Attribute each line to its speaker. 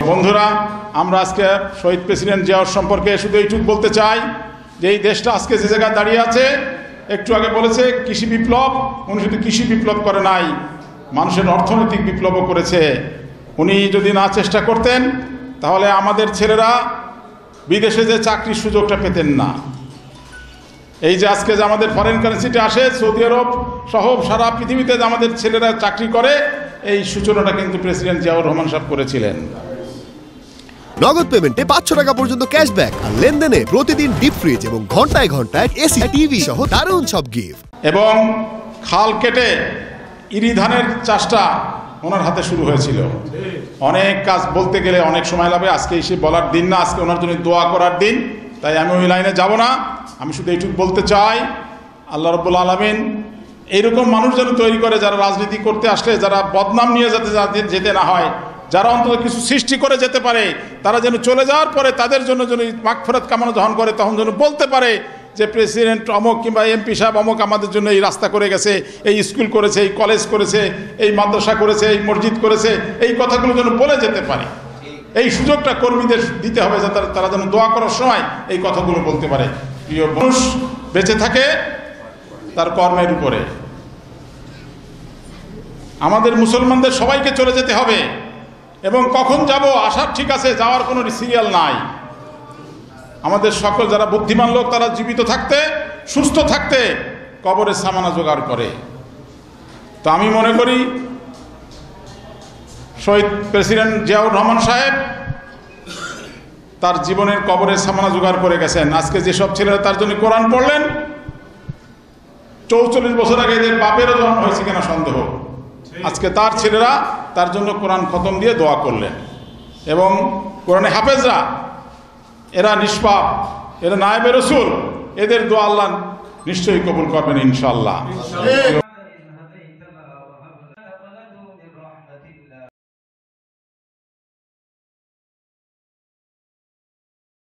Speaker 1: বন্ধুরা, আমরা আজকে শহীদ প্রেসিডেন্ট জিয়াউর সম্পর্কে শুধু এইটুকু বলতে চাই যে এই দেশটা আজকে যে জায়গায় দাঁড়িয়ে আছে, একটু আগে বলেছে কৃষি বিপ্লব, উনি শুধু কৃষি বিপ্লব করে নাই, মানুষের অর্থনৈতিক বিপ্লবও করেছে। উনি যদি না চেষ্টা করতেন তাহলে আমাদের ছেলেরা বিদেশে যে চাকরির সুযোগটা পেতেন না। এই যে আজকে যে আমাদের ফরেন কারেন্সিতে আসে, সৌদি আরব সহ সারা পৃথিবীতে যে আমাদের ছেলেরা চাকরি করে, এই সূচনাটা কিন্তু প্রেসিডেন্ট জিয়াউর রহমান সাহেব করেছিলেন।
Speaker 2: নগদ পেমেন্টে 500 টাকা পর্যন্ত ক্যাশব্যাক আর লেনদেনে প্রতিদিন ডিপ ফ্রিজ এবং ঘন্টায় ঘন্টায় এসি টিভি সহ দারুণ সব গিফট।
Speaker 1: এবং খাল কেটে ইরি ধানের চাষটা ওনার হাতে শুরু হয়েছিল। অনেক কাজ বলতে গেলে অনেক সময় লাগবে, আজকে এসে বলার দিন না, আজকে ওনার জন্য দোয়া করার দিন, তাই আমি ওই লাইনে যাব না। আমি শুধু এইটুকু বলতে চাই, আল্লাহ রাব্বুল আলামিন এইরকম মানুষ যেন তৈরি করে যারা রাজনীতি করতে আসলে যারা বদনাম নিয়ে যেতে না হয়, যারা অন্তত কিছু সৃষ্টি করে যেতে পারে, তারা যেন চলে যাওয়ার পরে তাদের জন্য যেন মাগফিরাত কামনা যখন করে তখন যেন বলতে পারে যে প্রেসিডেন্ট অমুক কিংবা এমপি সাহেব অমুক আমাদের জন্য এই রাস্তা করে গেছে, এই স্কুল করেছে, এই কলেজ করেছে, এই মাদ্রাসা করেছে, এই মসজিদ করেছে, এই কথাগুলো যেন বলে যেতে পারে। এই সুযোগটা কর্মীদের দিতে হবে যাতে তারা যেন দোয়া করার সময় এই কথাগুলো বলতে পারে। প্রিয় মানুষ বেঁচে থাকে তার কর্মের উপরে। আমাদের মুসলমানদের সবাইকে চলে যেতে হবে, এবং কখন যাব আসার ঠিক আছে, যাওয়ার কোনো সিরিয়াল নাই। আমাদের সকল যারা বুদ্ধিমান লোক তারা জীবিত থাকতে সুস্থ থাকতে কবরের সামানা জোগাড় করে। তো আমি মনে করি শহীদ প্রেসিডেন্ট জিয়াউর রহমান সাহেব তার জীবনের কবরের সামানা জোগাড় করে গেছেন। আজকে যেসব ছেলেরা তার জন্য কোরআন পড়লেন, 44 বছর আগে এদের বাপেরও জন্ম হয়েছে কিনা সন্দেহ, আজকে তার ছেলেরা তার জন্য কোরআন খতম দিয়ে দোয়া করলেন। এবং কোরআনে হাফেজরা এরা নিষ্পাপ, এরা নায়েবে রসুল, এদের দোয়া আল্লাহ নিশ্চয়ই কবুল করবেন ইনশাআল্লাহ।